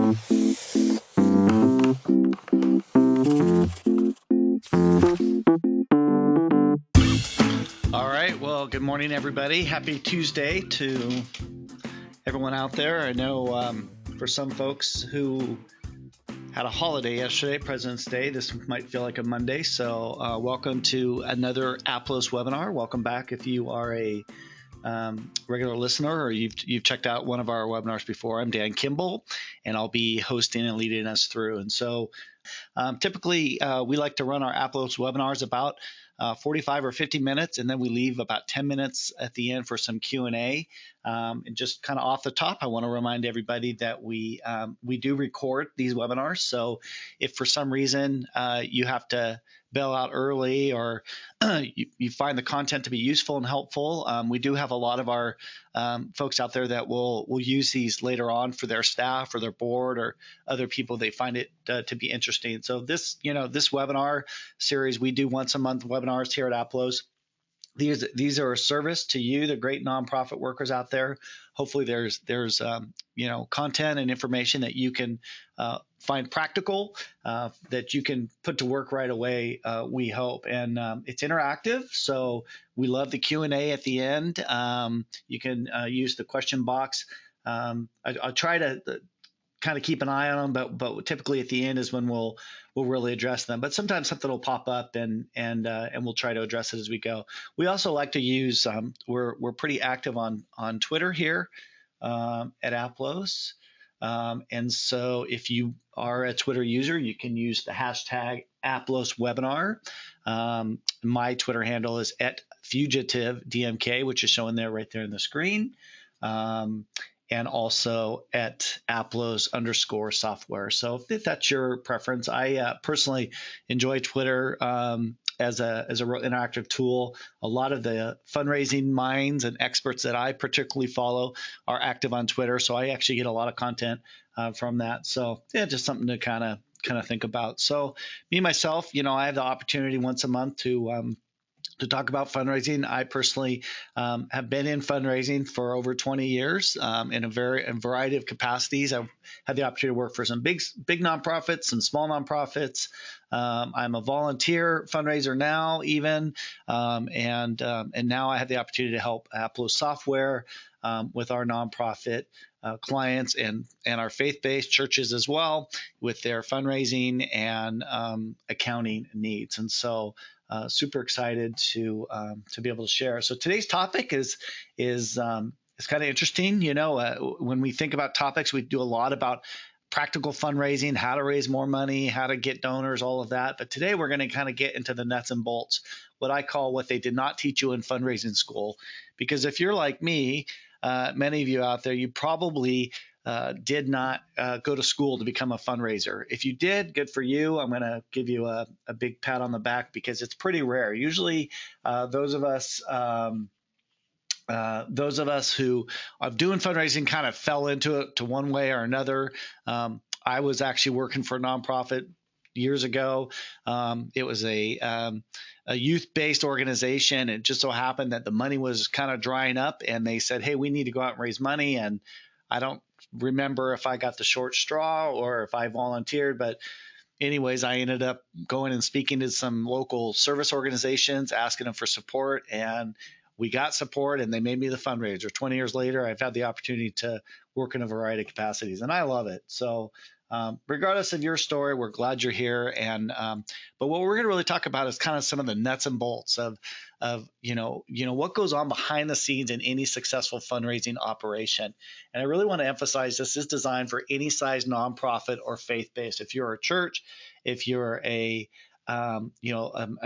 All right. Well, good morning, everybody. Happy Tuesday to everyone out there. I know for some folks who had a holiday yesterday, President's Day, this might feel like a Monday. So welcome to another Aplos Webinar. Welcome back if you are a regular listener or you've checked out one of our webinars before. I'm Dan Kimball, and I'll be hosting and leading us through. And so typically, we like to run our Aplos webinars about 45 or 50 minutes, and then we leave about 10 minutes at the end for some Q&A. And just kind of off the top, I want to remind everybody that we do record these webinars. So if for some reason you have to bail out early or you find the content to be useful and helpful, we do have a lot of our folks out there that will use these later on for their staff or their board or other people they find it to be interesting. So this webinar series, we do once a month webinars here at Aplos. These are a service to you, the great nonprofit workers out there. Hopefully there's content and information that you can find practical, that you can put to work right away, we hope. And it's interactive, so we love the Q&A at the end. You can use the question box. I'll try to kind of keep an eye on them, but typically at the end is when we'll really address them. But sometimes something will pop up and we'll try to address it as we go. We also like to use we're pretty active on Twitter here at Aplos, and so if you are a Twitter user, you can use the hashtag Aplos Webinar. My Twitter handle is @FugitiveDMK, which is showing there right there on the screen. And also at Aplos_software. So if that's your preference, I personally enjoy Twitter as a real interactive tool. A lot of the fundraising minds and experts that I particularly follow are active on Twitter, so I actually get a lot of content from that. So yeah, just something to kind of think about. So me myself, I have the opportunity once a month to talk about fundraising. I personally have been in fundraising for over 20 years in a variety of capacities. I've had the opportunity to work for some big nonprofits, some small nonprofits. I'm a volunteer fundraiser now, even, and now I have the opportunity to help Aplos Software with our nonprofit clients and our faith-based churches as well with their fundraising and accounting needs. And so super excited to be able to share. So today's topic is kind of interesting. When we think about topics, we do a lot about practical fundraising, how to raise more money, how to get donors, all of that. But today we're going to kind of get into the nuts and bolts, what I call what they did not teach you in fundraising school. Because if you're like me, many of you out there, you probably did not go to school to become a fundraiser. If you did, good for you. I'm going to give you a big pat on the back because it's pretty rare. Usually those of us who are doing fundraising kind of fell into it to one way or another. I was actually working for a nonprofit years ago. It was a youth-based organization. It just so happened that the money was kind of drying up, and they said, "Hey, we need to go out and raise money." And I don't remember if I got the short straw or if I volunteered, but anyways, I ended up going and speaking to some local service organizations, asking them for support, and we got support, and they made me the fundraiser. 20 years later, I've had the opportunity to work in a variety of capacities, and I love it. So regardless of your story, we're glad you're here. And but what we're going to really talk about is kind of some of the nuts and bolts of what goes on behind the scenes in any successful fundraising operation. And I really want to emphasize this is designed for any size nonprofit or faith-based. If you're a church, if you're a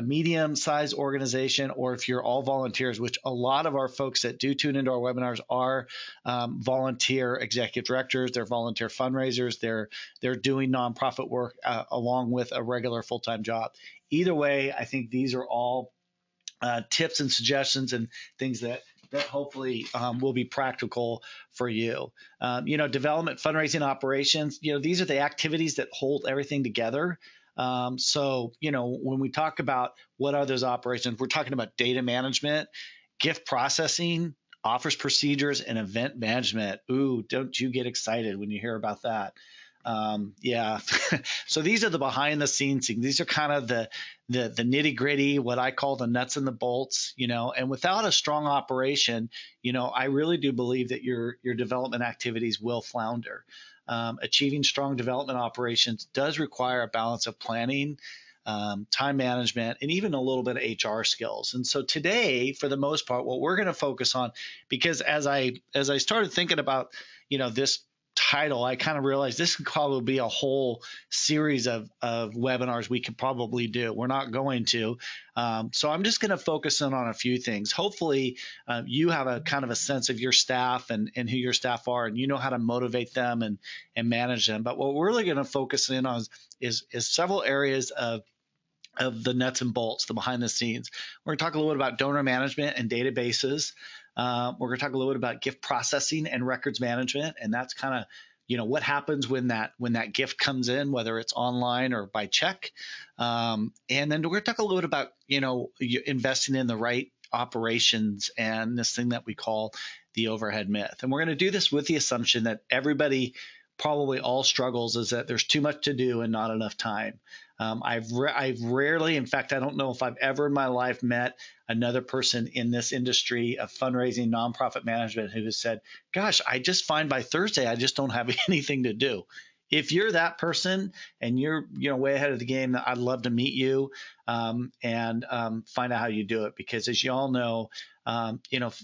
medium-sized organization, or if you're all volunteers, which a lot of our folks that do tune into our webinars are volunteer executive directors, they're volunteer fundraisers, they're doing nonprofit work along with a regular full-time job. Either way, I think these are all tips and suggestions and things that hopefully will be practical for you. Development, fundraising, operations, these are the activities that hold everything together. So, when we talk about what are those operations, we're talking about data management, gift processing, offers procedures, and event management. Ooh, don't you get excited when you hear about that. Yeah. So these are the behind the scenes things. These are kind of the nitty gritty, what I call the nuts and the bolts, and without a strong operation, I really do believe that your development activities will flounder. Achieving strong development operations does require a balance of planning, time management, and even a little bit of HR skills. And so today, for the most part, what we're going to focus on, because as I started thinking about, this title, I kind of realized this could probably be a whole series of webinars we could probably do. We're not going to. So I'm just going to focus in on a few things. Hopefully, you have a kind of a sense of your staff and who your staff are, and you know how to motivate them and manage them. But what we're really going to focus in on is several areas of the nuts and bolts, the behind the scenes. We're going to talk a little bit about donor management and databases. We're going to talk a little bit about gift processing and records management, and that's kind of what happens when that gift comes in, whether it's online or by check. And then we're going to talk a little bit about investing in the right operations and this thing that we call the overhead myth. And we're going to do this with the assumption that everybody probably all struggles is that there's too much to do and not enough time. I've rarely, in fact, I don't know if I've ever in my life met another person in this industry of fundraising, nonprofit management who has said, gosh, I just find by Thursday, I just don't have anything to do. If you're that person and you're way ahead of the game, I'd love to meet you and find out how you do it. Because as you all know,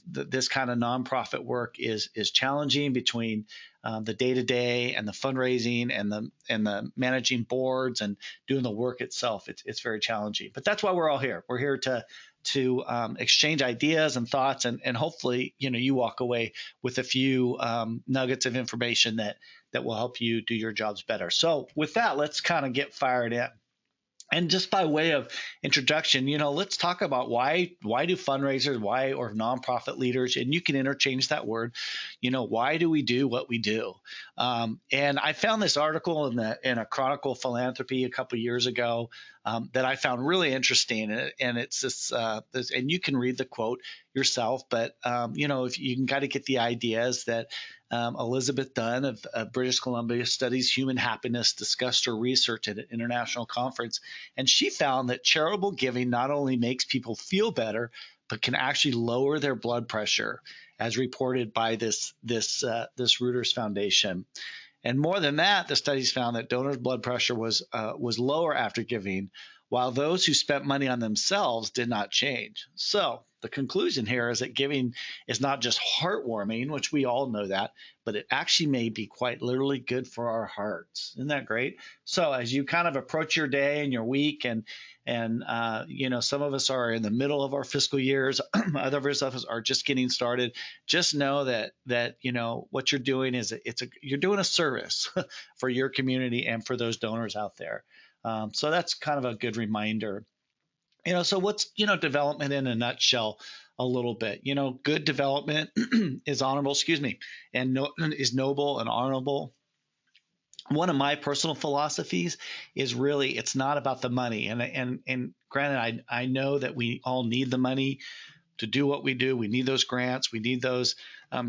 this kind of nonprofit work is challenging between the day-to-day and the fundraising and the managing boards and doing the work itself. It's very challenging. But that's why we're all here. We're here to exchange ideas and thoughts, and hopefully you walk away with a few nuggets of information that will help you do your jobs better. So with that, let's kind of get fired in. And just by way of introduction, let's talk about why do fundraisers, or nonprofit leaders, and you can interchange that word, why do we do what we do? And I found this article in a Chronicle Philanthropy a couple of years ago that I found really interesting, and it's this, and you can read the quote yourself, but if you can kind of get the ideas that Elizabeth Dunn of British Columbia studies human happiness, discussed her research at an international conference, and she found that charitable giving not only makes people feel better, but can actually lower their blood pressure, as reported by this Reuters Foundation. And more than that, the studies found that donors' blood pressure was lower after giving, while those who spent money on themselves did not change. So the conclusion here is that giving is not just heartwarming, which we all know that, but it actually may be quite literally good for our hearts. Isn't that great? So as you kind of approach your day and your week, and some of us are in the middle of our fiscal years, others of us are just getting started. Just know that what you're doing is you're doing a service for your community and for those donors out there. So that's kind of a good reminder. So what's, development in a nutshell a little bit? Good development is honorable, and is noble and honorable. One of my personal philosophies is really, it's not about the money. And granted, I know that we all need the money to do what we do. We need those grants. We need those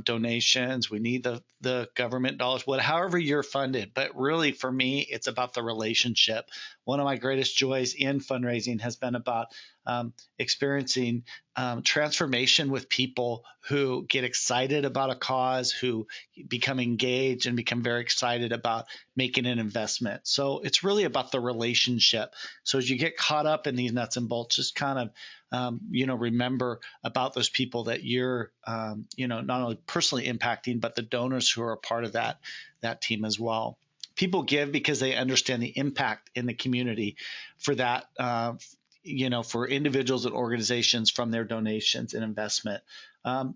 donations. We need the government dollars, however you're funded. But really, for me, it's about the relationship. One of my greatest joys in fundraising has been about experiencing transformation with people who get excited about a cause, who become engaged and become very excited about making an investment. So it's really about the relationship. So as you get caught up in these nuts and bolts, just kind of remember about those people that you're, not only personally impacting, but the donors who are a part of that team as well. People give because they understand the impact in the community for that, for individuals and organizations from their donations and investment.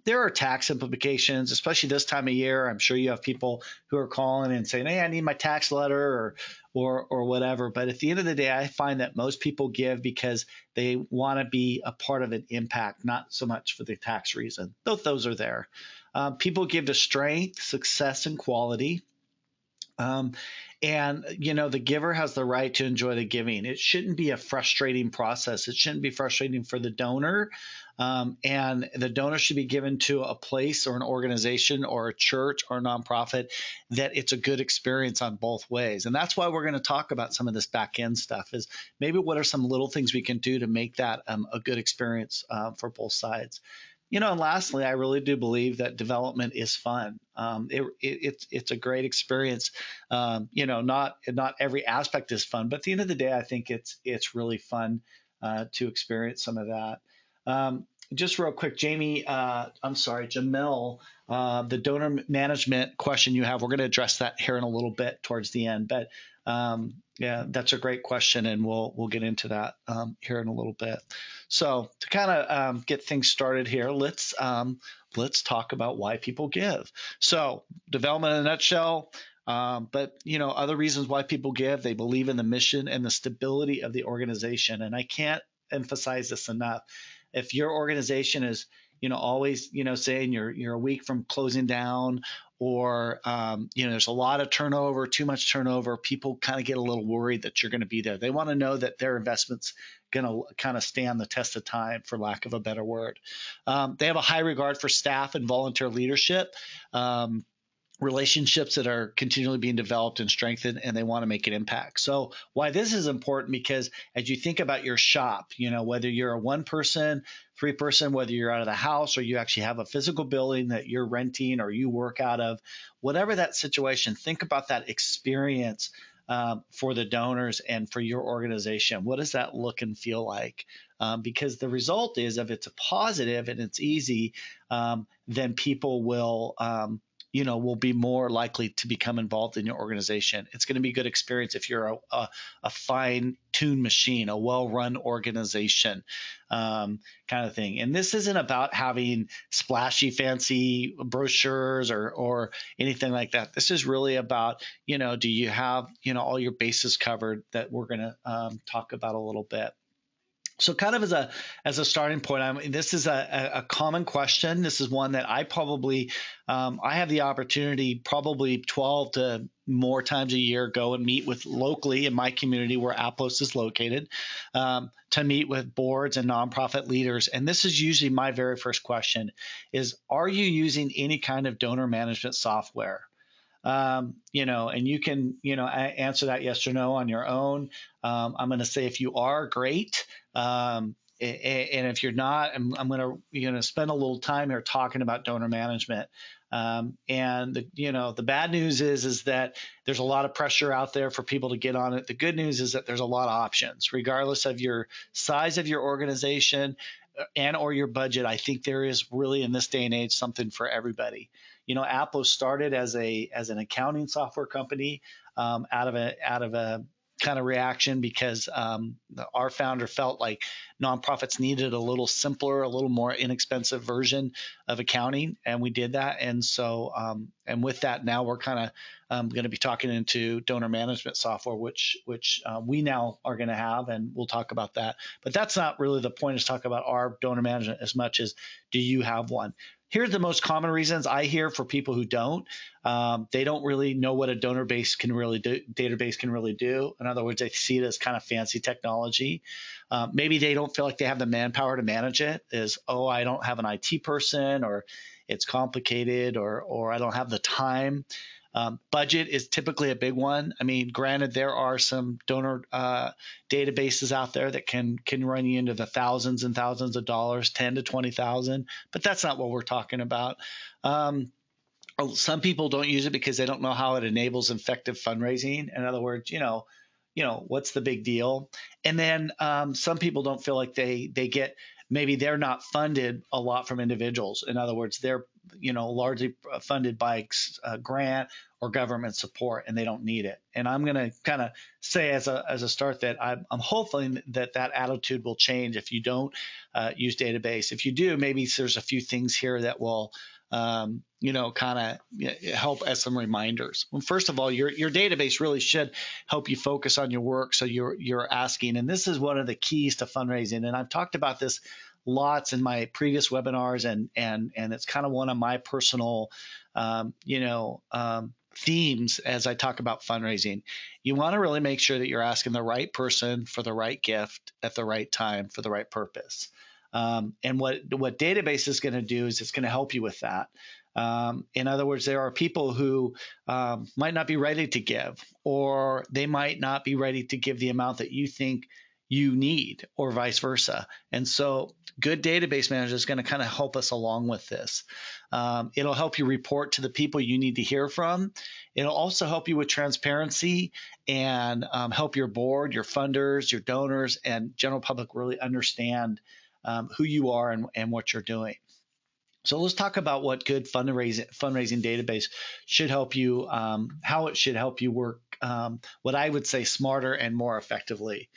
There are tax implications, especially this time of year. I'm sure you have people who are calling and saying, hey, I need my tax letter or whatever. But at the end of the day, I find that most people give because they want to be a part of an impact, not so much for the tax reason. Both those are there. People give to strength, success, and quality. Um, and, the giver has the right to enjoy the giving. It shouldn't be a frustrating process. It shouldn't be frustrating for the donor. And the donor should be given to a place or an organization or a church or a nonprofit that it's a good experience on both ways. And that's why we're going to talk about some of this back end stuff is maybe what are some little things we can do to make that a good experience for both sides. And lastly, I really do believe that development is fun. It's a great experience. Not every aspect is fun, but at the end of the day, I think it's really fun to experience some of that. Just real quick, Jamie, Jamil, the donor management question you have, we're going to address that here in a little bit towards the end. But yeah, that's a great question, and we'll get into that here in a little bit. So to kind of get things started here, let's talk about why people give. So development in a nutshell. But other reasons why people give, they believe in the mission and the stability of the organization. And I can't emphasize this enough. If your organization is, always, saying you're a week from closing down, or there's a lot of turnover, too much turnover, people kind of get a little worried that you're going to be there. They want to know that their investment's going to kind of stand the test of time, for lack of a better word. They have a high regard for staff and volunteer leadership. Relationships that are continually being developed and strengthened, and they want to make an impact. So why this is important, because as you think about your shop, whether you're a 1-person, 3-person, whether you're out of the house or you actually have a physical building that you're renting or you work out of, whatever that situation, think about that experience for the donors and for your organization. What does that look and feel like? Because the result is, if it's a positive and it's easy, then people will be more likely to become involved in your organization. It's going to be a good experience if you're a fine-tuned machine, a well-run organization, kind of thing. And this isn't about having splashy, fancy brochures or anything like that. This is really about, do you have, all your bases covered, that we're going to talk about a little bit. So kind of as a starting point, this is a common question. This is one that I probably I have the opportunity probably 12 to more times a year go and meet with locally in my community where Aplos is located, to meet with boards and nonprofit leaders. And this is usually my very first question is, are you using any kind of donor management software? And you can, answer that yes or no on your own. I'm going to say if you are, great. And if you're not, I'm going to spend a little time here talking about donor management. And the bad news is that there's a lot of pressure out there for people to get on it. The good news is that there's a lot of options, regardless of your size of your organization and or your budget. I think there is really, in this day and age, something for everybody. Aplos started as an accounting software company out of a kind of reaction because our founder felt like nonprofits needed a little simpler, a little more inexpensive version of accounting, and we did that. And so, and with that, now we're kind of going to be talking into donor management software, which we now are going to have, and we'll talk about that. But that's not really the point, is talk about our donor management as much as, do you have one? Here's the most common reasons I hear for people who don't. They don't really know what a database can really do. In other words, they see it as kind of fancy technology. Maybe they don't feel like they have the manpower to manage it. I don't have an IT person, or it's complicated, or I don't have the time. Budget is typically a big one. I mean, granted, there are some donor databases out there that can run you into the thousands and thousands of dollars, 10 to 20,000, but that's not what we're talking about. Some people don't use it because they don't know how it enables effective fundraising. In other words, what's the big deal? And then some people don't feel like they get, maybe they're not funded a lot from individuals. In other words, they're largely funded by grant or government support, and they don't need it. And I'm going to kind of say as a start that I'm hoping that attitude will change if you don't use database. If you do, maybe there's a few things here that will kind of help as some reminders. Well, first of all, your database really should help you focus on your work. So you're asking, and this is one of the keys to fundraising. And I've talked about this lots in my previous webinars, and it's kind of one of my personal, themes as I talk about fundraising. You want to really make sure that you're asking the right person for the right gift at the right time for the right purpose. And what database is going to do is it's going to help you with that. In other words, there are people who might not be ready to give, or they might not be ready to give the amount that you think you need, or vice versa. And so good database manager is going to kind of help us along with this. It'll help you report to the people you need to hear from. It'll also help you with transparency and help your board, your funders, your donors, and general public really understand who you are and what you're doing. So let's talk about what good fundraising database should help you, how it should help you work, what I would say smarter and more effectively.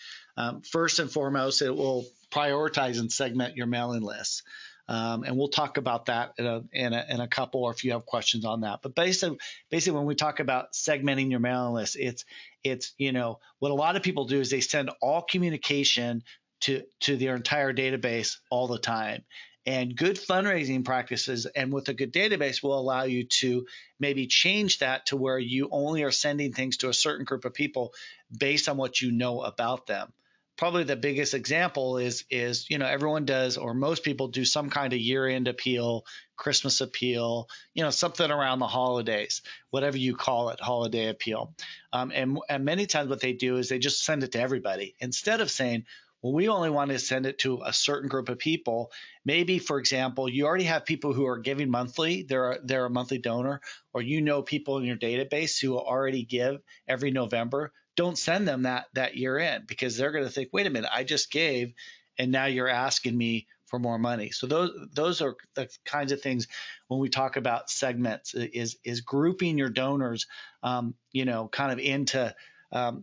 First and foremost, it will prioritize and segment your mailing lists. And we'll talk about that in a couple, or if you have questions on that. But basically, when we talk about segmenting your mailing list, it's what a lot of people do is they send all communication to their entire database all the time. And good fundraising practices and with a good database will allow you to maybe change that to where you only are sending things to a certain group of people based on what you know about them. Probably the biggest example is everyone does, or most people do, some kind of year-end appeal, Christmas appeal, something around the holidays, whatever you call it, holiday appeal. And many times what they do is they just send it to everybody instead of saying, well, we only want to send it to a certain group of people. Maybe, for example, you already have people who are giving monthly. They're a monthly donor, or people in your database who already give every November. Don't send them that year in, because they're going to think, wait a minute, I just gave, and now you're asking me for more money. So those are the kinds of things when we talk about segments is grouping your donors, kind of into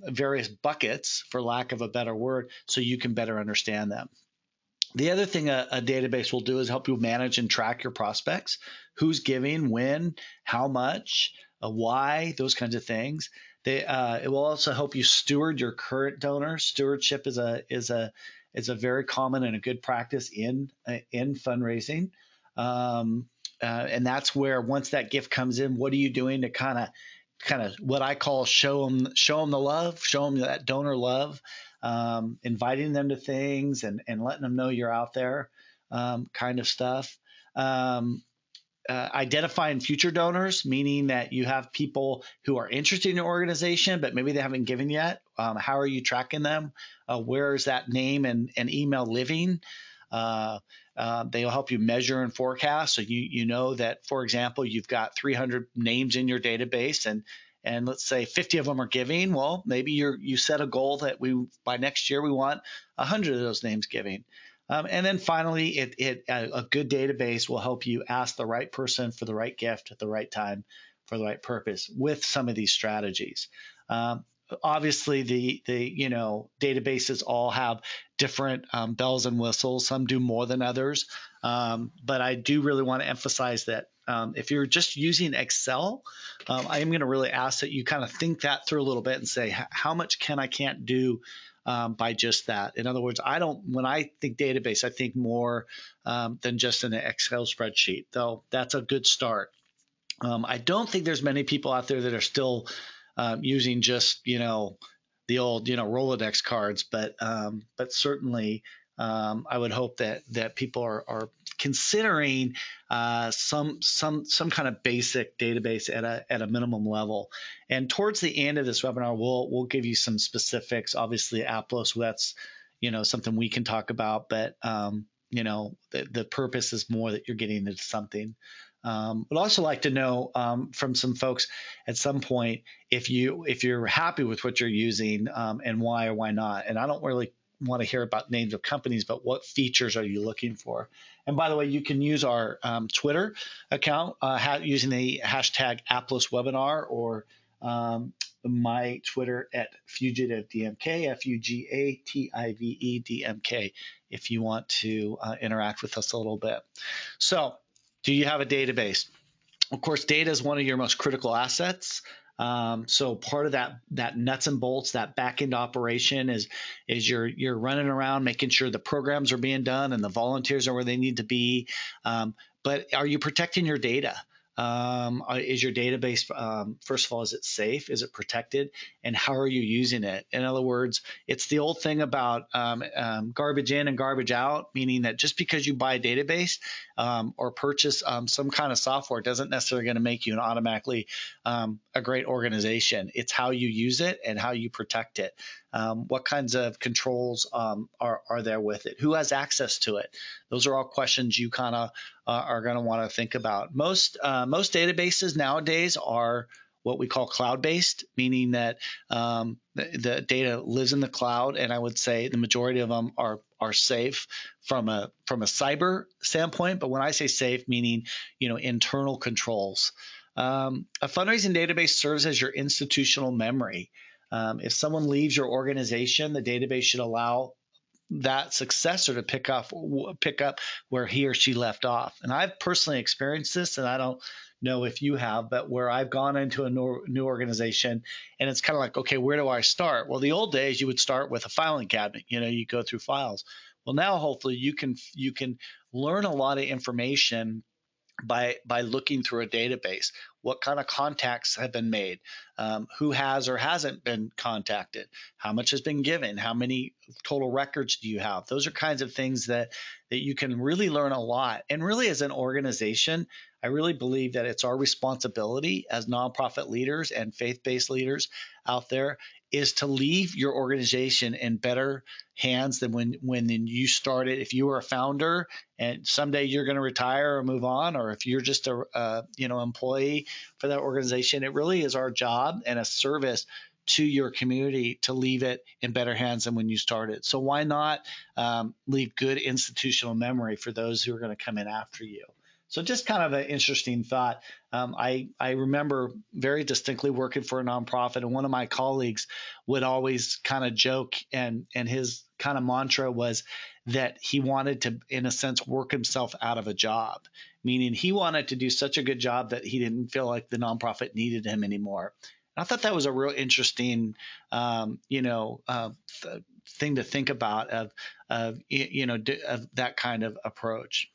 various buckets, for lack of a better word, so you can better understand them. The other thing a database will do is help you manage and track your prospects, who's giving, when, how much, why, those kinds of things. It will also help you steward your current donors. Stewardship is a very common and a good practice in fundraising. And that's where, once that gift comes in, what are you doing to kind of what I call show them the love, show them that donor love, inviting them to things and letting them know you're out there, kind of stuff. Identifying future donors, meaning that you have people who are interested in your organization, but maybe they haven't given yet. How are you tracking them? Where is that name and email living? They'll help you measure and forecast. So you know that, for example, you've got 300 names in your database, and let's say 50 of them are giving. Well, maybe you set a goal that by next year we want 100 of those names giving. And then finally, a good database will help you ask the right person for the right gift at the right time for the right purpose with some of these strategies. Obviously, the databases all have different bells and whistles. Some do more than others, but I do really want to emphasize that if you're just using Excel, I am going to really ask that you kind of think that through a little bit and say, how much can't do by just that. In other words, when I think database, I think more than just an Excel spreadsheet, though that's a good start. I don't think there's many people out there that are still using just, the old, Rolodex cards, but certainly I would hope that people are considering some kind of basic database at a minimum level. And towards the end of this webinar, we'll give you some specifics. Obviously, Aplos, that's something we can talk about, but the purpose is more that you're getting into something. Would also like to know from some folks at some point if you're happy with what you're using and why or why not. And I don't really want to hear about names of companies, but what features are you looking for? And by the way, you can use our Twitter account using the hashtag Aplos Webinar, or my Twitter at FugitiveDMK, FUGATIVEDMK, if you want to interact with us a little bit. So, do you have a database? Of course, data is one of your most critical assets. So part of that nuts and bolts, that back end operation is you're running around making sure the programs are being done and the volunteers are where they need to be. But are you protecting your data? Is your database, first of all, is it safe? Is it protected? And how are you using it? In other words, it's the old thing about garbage in and garbage out, meaning that just because you buy a database or purchase some kind of software doesn't necessarily going to make you an automatically a great organization. It's how you use it and how you protect it. What kinds of controls are there with it? Who has access to it? Those are all questions you kind of are going to want to think about. Most databases nowadays are what we call cloud-based, meaning that the data lives in the cloud, and I would say the majority of them are safe from a cyber standpoint. But when I say safe, meaning internal controls. A fundraising database serves as your institutional memory. If someone leaves your organization, the database should allow that successor to pick up where he or she left off. And I've personally experienced this, and I don't know if you have, but where I've gone into a new organization, and it's kind of like, okay, where do I start? Well, the old days you would start with a filing cabinet. You go through files. Well, now hopefully you can learn a lot of information by looking through a database. What kind of contacts have been made? Who has or hasn't been contacted? How much has been given? How many total records do you have? Those are kinds of things that you can really learn a lot. And really, as an organization, I really believe that it's our responsibility as nonprofit leaders and faith-based leaders out there is to leave your organization in better hands than when you started. If you were a founder and someday you're going to retire or move on, or if you're just a employee for that organization, it really is our job and a service to your community to leave it in better hands than when you started. So why not leave good institutional memory for those who are going to come in after you? So just kind of an interesting thought. I remember very distinctly working for a nonprofit, and one of my colleagues would always kind of joke, and his kind of mantra was that he wanted to, in a sense, work himself out of a job, meaning he wanted to do such a good job that he didn't feel like the nonprofit needed him anymore. And I thought that was a real interesting, thing to think about of that kind of approach.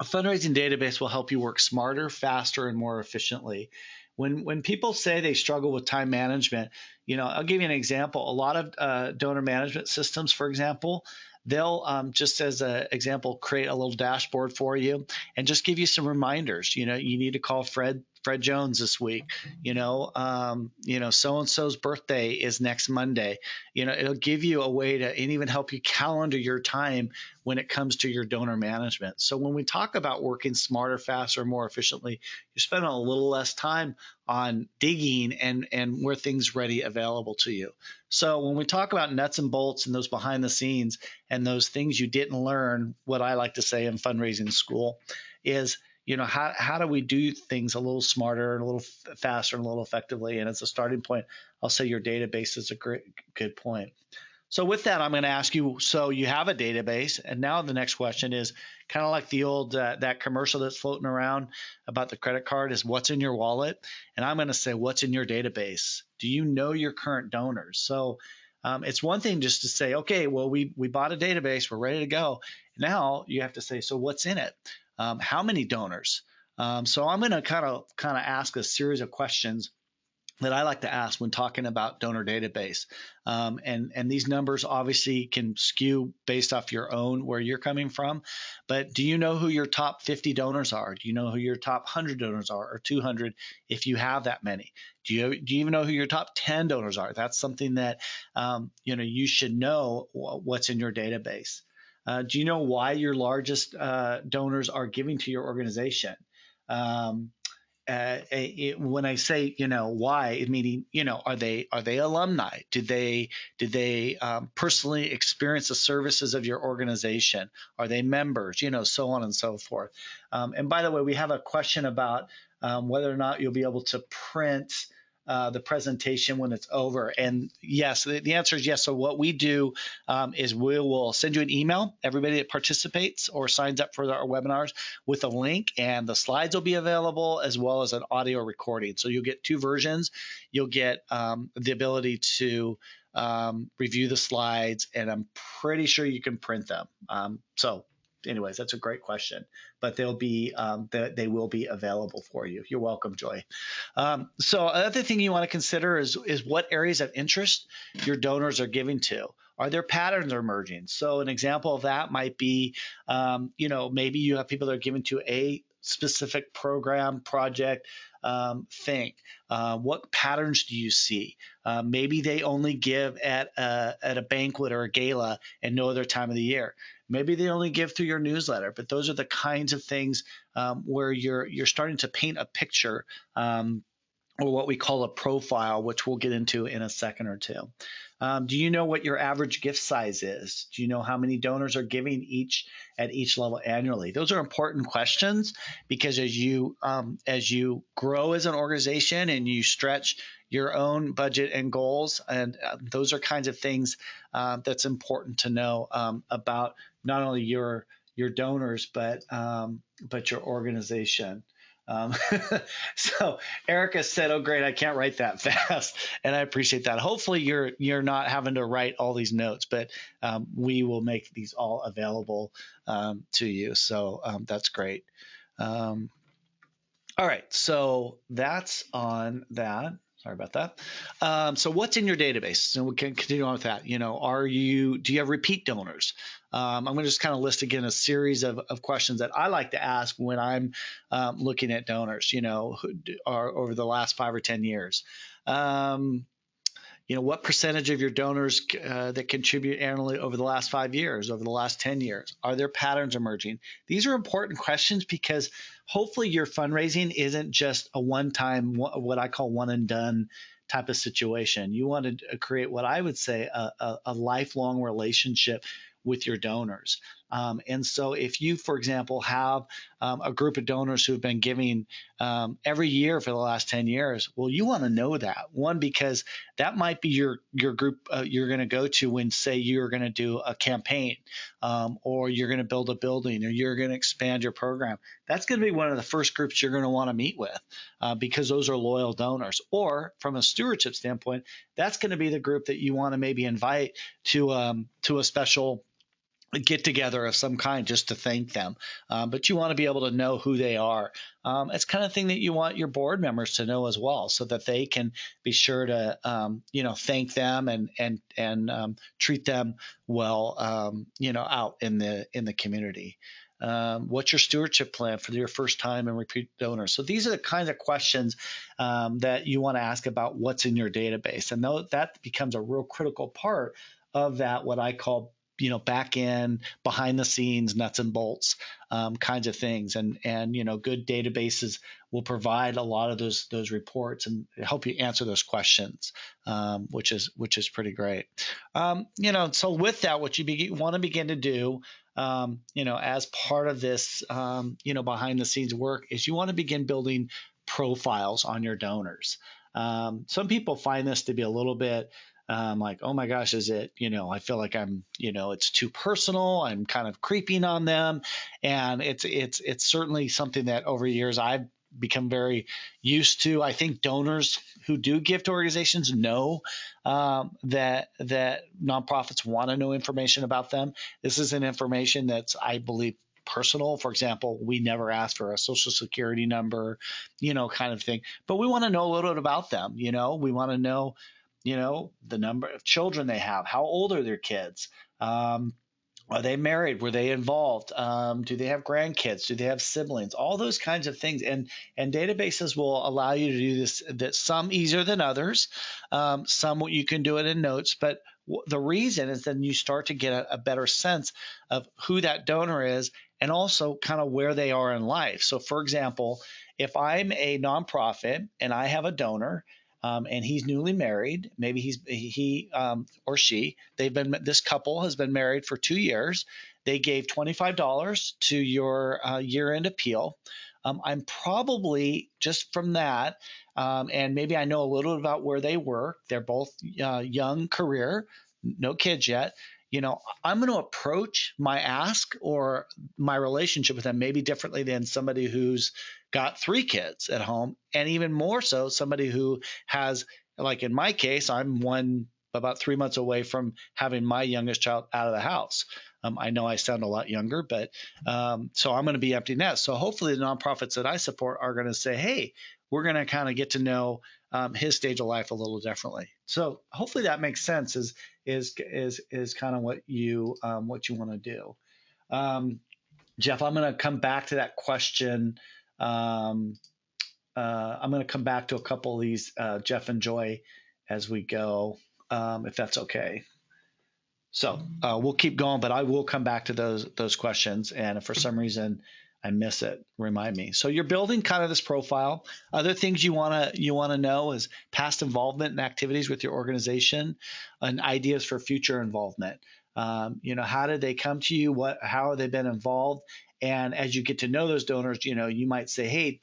A fundraising database will help you work smarter, faster, and more efficiently. When people say they struggle with time management, I'll give you an example. A lot of donor management systems, for example, they'll just as an example create a little dashboard for you and just give you some reminders. You need to call Fred Jones this week. So and so's birthday is next Monday. It'll give you a way to, and even help you calendar your time when it comes to your donor management. So when we talk about working smarter, faster, more efficiently, you're spending a little less time on digging and where things ready available to you. So when we talk about nuts and bolts and those behind the scenes and those things you didn't learn, what I like to say in fundraising school is, how do we do things a little smarter and a little faster and a little effectively? And as a starting point, I'll say your database is a good point. So with that, I'm going to ask you, so you have a database, and now the next question is kind of like the old, that commercial that's floating around about the credit card is what's in your wallet? And I'm going to say, what's in your database? Do you know your current donors? So it's one thing just to say, okay, well, we bought a database, we're ready to go. Now you have to say, so what's in it? How many donors? So I'm going to kind of ask a series of questions that I like to ask when talking about donor database. And these numbers obviously can skew based off your own, where you're coming from. But do you know who your top 50 donors are? Do you know who your top 100 donors are, or 200 if you have that many? Do you even know who your top 10 donors are? That's something that you should know what's in your database. Do you know why your largest donors are giving to your organization? When I say, why, meaning, are they alumni? Did they personally experience the services of your organization? Are they members? So on and so forth. And by the way, we have a question about whether or not you'll be able to print the presentation when it's over. And yes, the answer is yes. So what we do is we will send you an email, everybody that participates or signs up for our webinars, with a link, and the slides will be available as well as an audio recording. So you'll get two versions. You'll get the ability to review the slides, and I'm pretty sure you can print them. So anyways, that's a great question. But they will be available for you. You're welcome, Joy. So another thing you want to consider is what areas of interest your donors are giving to. Are there patterns emerging? So an example of that might be, maybe you have people that are giving to a specific program, project, thing. What patterns do you see? Maybe they only give at a banquet or a gala and no other time of the year. Maybe they only give through your newsletter. But those are the kinds of things where you're starting to paint a picture, or what we call a profile, which we'll get into in a second or two. Do you know what your average gift size is? Do you know how many donors are giving at each level annually? Those are important questions, because as you grow as an organization and you stretch your own budget and goals, and those are kinds of things that's important to know about not only your donors but your organization. So Erica said, "Oh, great! I can't write that fast," and I appreciate that. Hopefully, you're not having to write all these notes, but we will make these all available to you. So that's great. All right, so that's on that. Sorry about that. So what's in your database? And we can continue on with that. Do you have repeat donors? I'm going to just kind of list again a series of questions that I like to ask when I'm looking at donors, who are over the last 5 or 10 years. What percentage of your donors that contribute annually over the last 5 years, over the last 10 years? Are there patterns emerging? These are important questions, because hopefully your fundraising isn't just a one-time, what I call one and done type of situation. You want to create what I would say a lifelong relationship with your donors. And so if you, for example, have a group of donors who have been giving every year for the last 10 years, well, you want to know that. One, because that might be your group you're going to go to when, say, you're going to do a campaign, or you're going to build a building, or you're going to expand your program. That's going to be one of the first groups you're going to want to meet with, because those are loyal donors. Or from a stewardship standpoint, that's going to be the group that you want to maybe invite to a special get together of some kind, just to thank them. But you want to be able to know who they are. It's kind of thing that you want your board members to know as well, so that they can be sure to, thank them and treat them well, out in the community. What's your stewardship plan for your first time and repeat donors? So these are the kinds of questions that you want to ask about what's in your database. And that becomes a real critical part of that, what I call back end, behind the scenes, nuts and bolts kinds of things. And good databases will provide a lot of those reports and help you answer those questions, which is pretty great. So with that, what you want to begin to do, as part of this, behind the scenes work, is you want to begin building profiles on your donors. Some people find this to be a little bit like, oh my gosh, is it, I feel like I'm, it's too personal. I'm kind of creeping on them. And it's certainly something that over years I've become very used to. I think donors who do give to organizations know that nonprofits want to know information about them. This is an information that's, I believe, personal. For example, we never ask for a social security number, kind of thing. But we want to know a little bit about them. We want to know the number of children they have, how old are their kids, are they married, were they involved, do they have grandkids, do they have siblings, all those kinds of things. And databases will allow you to do this, that some easier than others, some you can do it in notes, but the reason is then you start to get a better sense of who that donor is and also kind of where they are in life. So for example, if I'm a nonprofit and I have a donor, and he's newly married, maybe he or she, this couple has been married for 2 years. They gave $25 to your year-end appeal. I'm probably, just from that, and maybe I know a little bit about where they work. They're both young career, no kids yet. I'm going to approach my ask or my relationship with them maybe differently than somebody who's got 3 kids at home, and even more so somebody who has, like in my case, I'm about 3 months away from having my youngest child out of the house. I know I sound a lot younger, but so I'm going to be empty nest. So hopefully the nonprofits that I support are going to say, hey, we're going to kind of get to know his stage of life a little differently. So hopefully that makes sense. Is kind of what you want to do. Jeff, I'm going to come back to that question. I'm going to come back to a couple of these, Jeff and Joy, as we go, if that's okay. So we'll keep going, but I will come back to those questions. And if for some reason I miss it, remind me. So you're building kind of this profile. Other things you want to know is past involvement and activities with your organization, and ideas for future involvement. How did they come to you? How have they been involved? And as you get to know those donors, you might say, hey,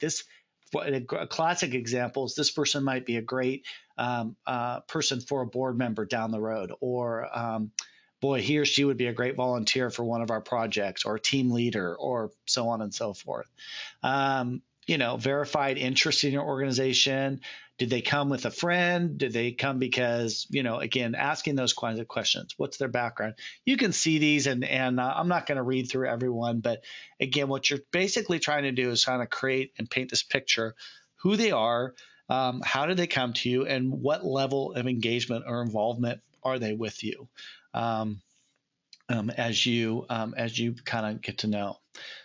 a classic example is this person might be a great person for a board member down the road, or boy, he or she would be a great volunteer for one of our projects, or team leader, or so on and so forth. Verified interest in your organization. Did they come with a friend? Did they come because, again, asking those kinds of questions. What's their background? You can see these, and I'm not going to read through everyone, but again, what you're basically trying to do is kind of create and paint this picture, who they are, how did they come to you, and what level of engagement or involvement are they with you as you kind of get to know.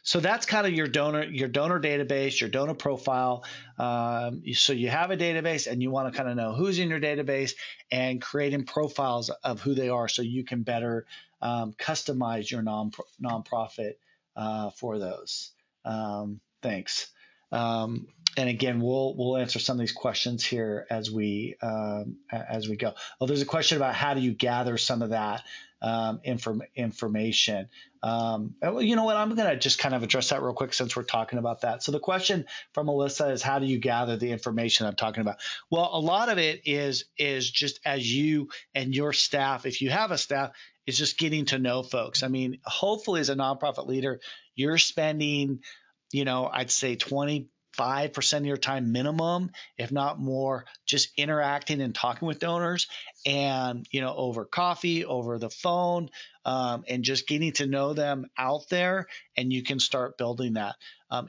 So that's kind of your donor database, your donor profile. So you have a database, and you want to kind of know who's in your database and creating profiles of who they are, so you can better customize your nonprofit for those. Thanks. And again, we'll answer some of these questions here as we go. Oh, there's a question about how do you gather some of that information. You know what? I'm going to just kind of address that real quick since we're talking about that. So the question from Melissa is, how do you gather the information I'm talking about? Well, a lot of it is just as you and your staff, if you have a staff, is just getting to know folks. I mean, hopefully as a nonprofit leader, you're spending, I'd say 25% of your time minimum, if not more, just interacting and talking with donors, and over coffee, over the phone, and just getting to know them out there, and you can start building that.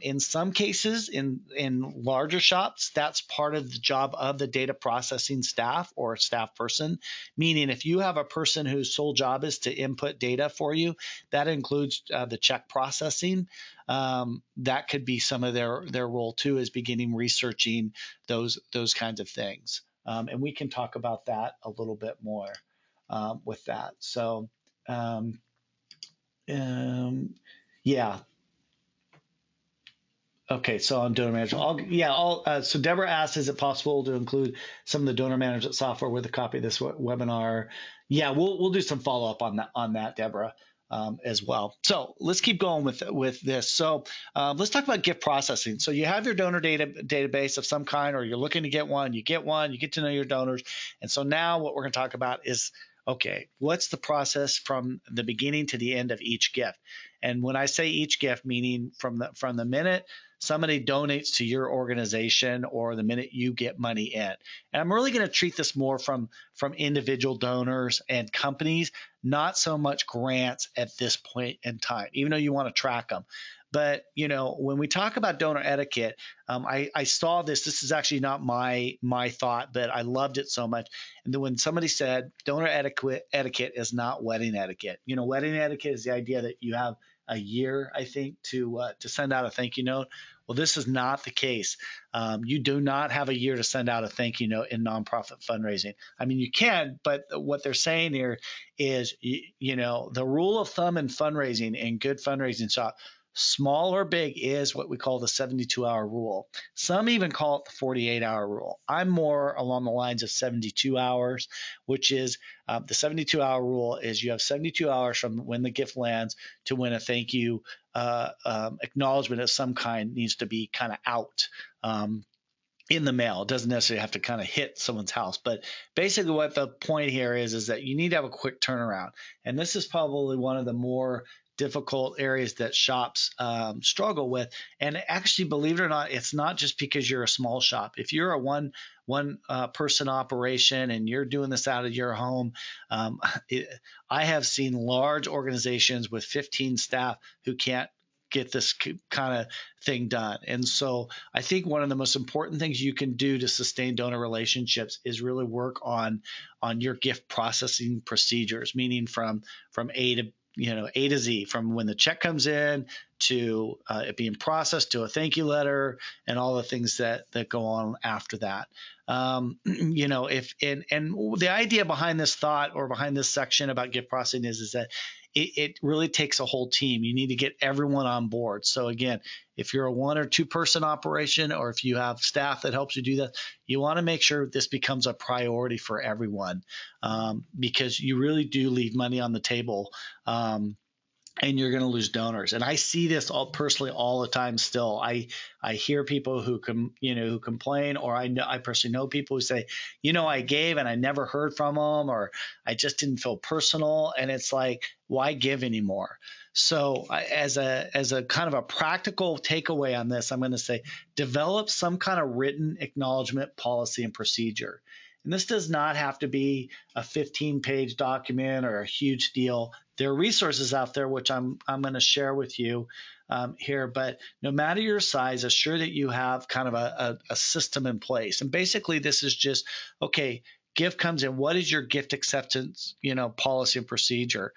In some cases, in larger shops, that's part of the job of the data processing staff or staff person, meaning if you have a person whose sole job is to input data for you, that includes the check processing. That could be some of their role too, is beginning researching those kinds of things. And we can talk about that a little bit more with that. So, yeah. Okay, so on donor management, so Deborah asked, is it possible to include some of the donor management software with a copy of this webinar? Yeah, we'll do some follow up on that, Deborah. As well. So let's keep going with this. So let's talk about gift processing. So you have your donor database of some kind, or you're looking to get one. You get to know your donors. And so now what we're going to talk about is, okay, what's the process from the beginning to the end of each gift? And when I say each gift, meaning from the minute somebody donates to your organization or the minute you get money in. And I'm really going to treat this more from individual donors and companies, not so much grants at this point in time, even though you want to track them. But, when we talk about donor etiquette, I saw this. This is actually not my thought, but I loved it so much. And then when somebody said donor etiquette is not wedding etiquette. Wedding etiquette is the idea that you have a year, I think, to send out a thank you note. Well, this is not the case. You do not have a year to send out a thank you note in nonprofit fundraising. I mean, you can, but what they're saying here is, the rule of thumb in fundraising, in good fundraising shop, small or big, is what we call the 72-hour rule. Some even call it the 48-hour rule. I'm more along the lines of 72 hours, which is the 72-hour rule is you have 72 hours from when the gift lands to when a thank you acknowledgement of some kind needs to be kind of out in the mail. It doesn't necessarily have to kind of hit someone's house, but basically what the point here is that you need to have a quick turnaround. And this is probably one of the more difficult areas that shops struggle with. And actually, believe it or not, it's not just because you're a small shop. If you're a one person operation and you're doing this out of your home, I have seen large organizations with 15 staff who can't get this kind of thing done. And so I think one of the most important things you can do to sustain donor relationships is really work on your gift processing procedures, meaning from A to Z, from when the check comes in to it being processed to a thank you letter and all the things that go on after that. And the idea behind this thought or behind this section about gift processing is that it really takes a whole team. You need to get everyone on board. So again, if you're a 1 or 2 person operation, or if you have staff that helps you do that, you want to make sure this becomes a priority for everyone, because you really do leave money on the table. And you're going to lose donors. And I see this personally all the time still. I hear people who complain, or I personally know people who say, I gave and I never heard from them, or I just didn't feel personal. And it's like, why give anymore? So as a kind of a practical takeaway on this, I'm going to say, develop some kind of written acknowledgement policy and procedure. And this does not have to be a 15-page document or a huge deal. There are resources out there, which I'm going to share with you here. But no matter your size, assure that you have kind of a system in place. And basically, this is just, okay, gift comes in. What is your gift acceptance, policy and procedure?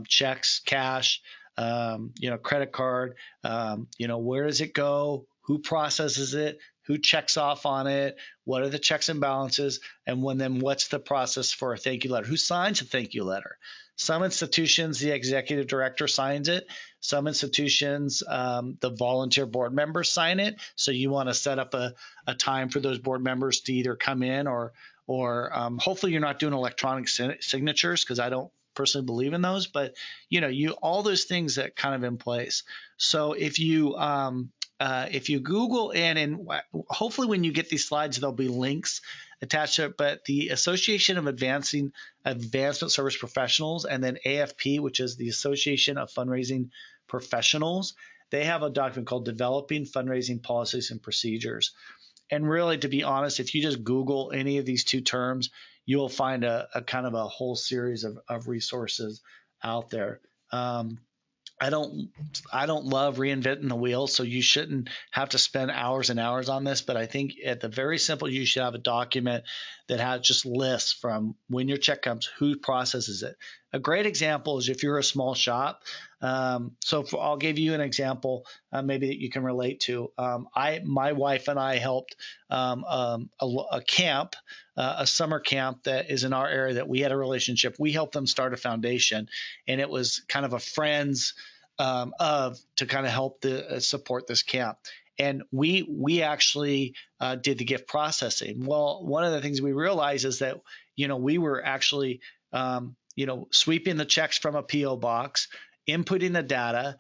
Checks, cash, credit card. Where does it go? Who processes it? Who checks off on it? What are the checks and balances? And then what's the process for a thank you letter? Who signs a thank you letter? Some institutions, the executive director signs it. Some institutions, the volunteer board members sign it. So you want to set up a time for those board members to either come in or hopefully you're not doing electronic signatures, because I don't personally believe in those. But all those things that kind of in place. So if you Google in, and hopefully when you get these slides, there'll be links attached to it, but the Association of Advancement Service Professionals, and then AFP, which is the Association of Fundraising Professionals, they have a document called Developing Fundraising Policies and Procedures. And really, to be honest, if you just Google any of these two terms, you'll find a kind of a whole series of resources out there. I don't love reinventing the wheel, so you shouldn't have to spend hours and hours on this. But I think at the very simple, you should have a document that has just lists from when your check comes, who processes it. A great example is if you're a small shop. I'll give you an example maybe that you can relate to. My wife and I helped a camp, a summer camp that is in our area that we had a relationship. We helped them start a foundation, and it was kind of a friends to kind of help support this camp. And we actually did the gift processing. Well, one of the things we realized is that, we were actually, sweeping the checks from a PO box, inputting the data,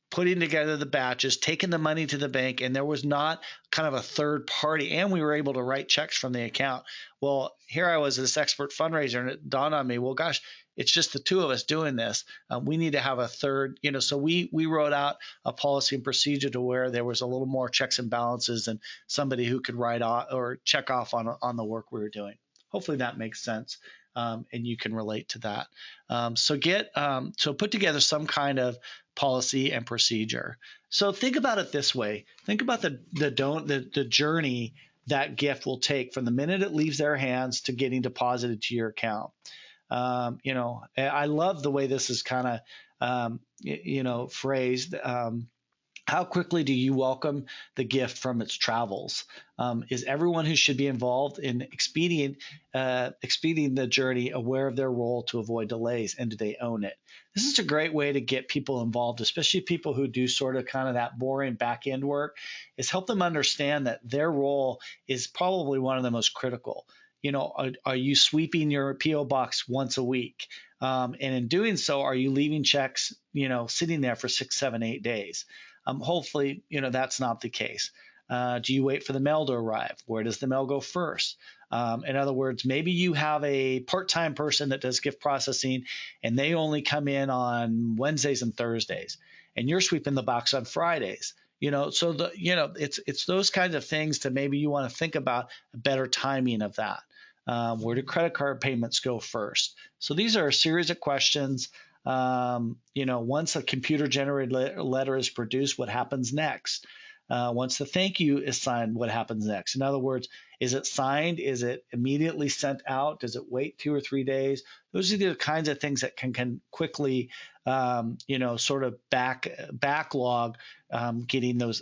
putting together the batches, taking the money to the bank, and there was not kind of a third party, and we were able to write checks from the account. Well, here I was, this expert fundraiser, and it dawned on me, well, gosh, it's just the two of us doing this. We need to have a third, so we wrote out a policy and procedure to where there was a little more checks and balances and somebody who could write off or check off on the work we were doing. Hopefully that makes sense. And you can relate to that. So put together some kind of policy and procedure. So think about it this way. Think about the journey that gift will take from the minute it leaves their hands to getting deposited to your account. I love the way this is kind of, phrased. How quickly do you welcome the gift from its travels? Is everyone who should be involved in expediting the journey aware of their role to avoid delays, and do they own it? This is a great way to get people involved, especially people who do sort of kind of that boring back end work, is help them understand that their role is probably one of the most critical. Are you sweeping your PO box once a week? And in doing so, are you leaving checks, sitting there for 6, 7, 8 days? Hopefully, that's not the case. Do you wait for the mail to arrive? Where does the mail go first? In other words, maybe you have a part-time person that does gift processing, and they only come in on Wednesdays and Thursdays, and you're sweeping the box on Fridays. So it's those kinds of things that maybe you want to think about a better timing of that. Where do credit card payments go first? So these are a series of questions. Once a computer generated letter is produced, what happens next? Once the thank you is signed, what happens next? In other words, is it signed? Is it immediately sent out? Does it wait 2 or 3 days? Those are the kinds of things that can quickly, sort of backlog getting those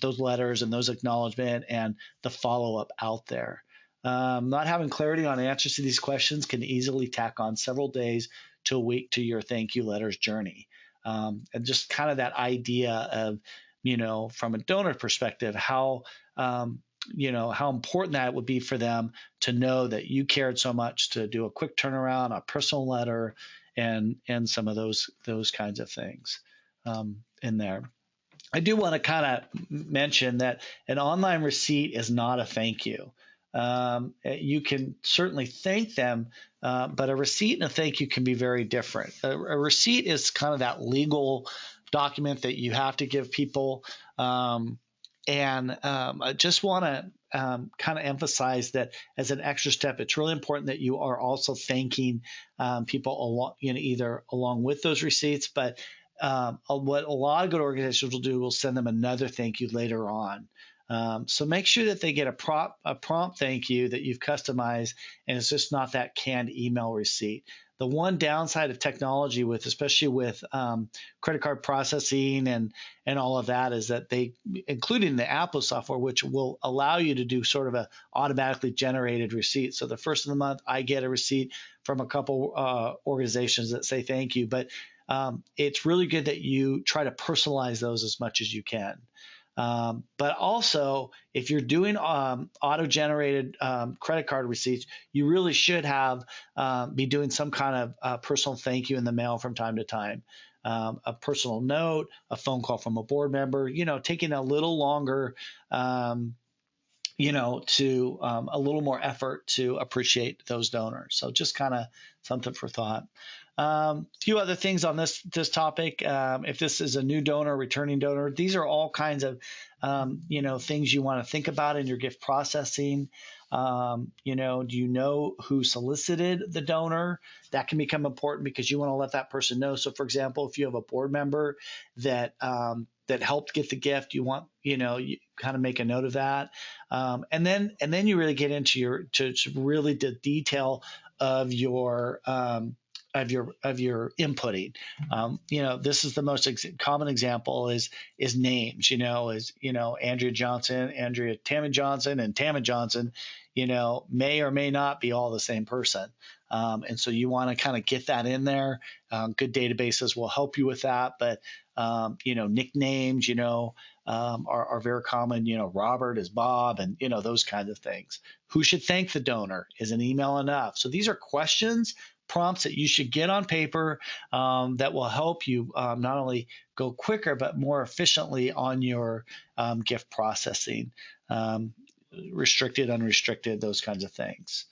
letters and those acknowledgement and the follow up out there. Not having clarity on answers to these questions can easily tack on several days to a week to your thank you letters journey. And just kind of that idea of, from a donor perspective, how important that would be for them to know that you cared so much to do a quick turnaround, a personal letter, and some of those kinds of things in there. I do want to kind of mention that an online receipt is not a thank you. You can certainly thank them, but a receipt and a thank you can be very different. A receipt is kind of that legal document that you have to give people. I just want to kind of emphasize that as an extra step, it's really important that you are also thanking people along, either along with those receipts, but what a lot of good organizations will do will send them another thank you later on. So make sure that they get a prompt thank you that you've customized, and it's just not that canned email receipt. The one downside of technology, especially with credit card processing and all of that, is that including the Aplos software, which will allow you to do sort of a automatically generated receipt. So the first of the month, I get a receipt from a couple organizations that say thank you, but it's really good that you try to personalize those as much as you can. But also, if you're doing auto-generated credit card receipts, you really should be doing some kind of personal thank you in the mail from time to time. A personal note, a phone call from a board member, taking a little longer, to a little more effort to appreciate those donors. So just kind of something for thought. A few other things on this topic. If this is a new donor, returning donor, these are all kinds of, things you want to think about in your gift processing. Do you know who solicited the donor? That can become important because you want to let that person know. So, for example, if you have a board member that helped get the gift, you want, you kind of make a note of that. And then you really get into to really the detail of your inputting. This is the most common example is names, Andrea Johnson, Tammy Johnson, and Tammy Johnson, may or may not be all the same person. And so you want to kind of get that in there. Good databases will help you with that, but nicknames, are very common. Robert is Bob, and those kinds of things. Who should thank the donor? Is an email enough? So these are questions, prompts that you should get on paper that will help you not only go quicker but more efficiently on your gift processing, restricted, unrestricted, those kinds of things.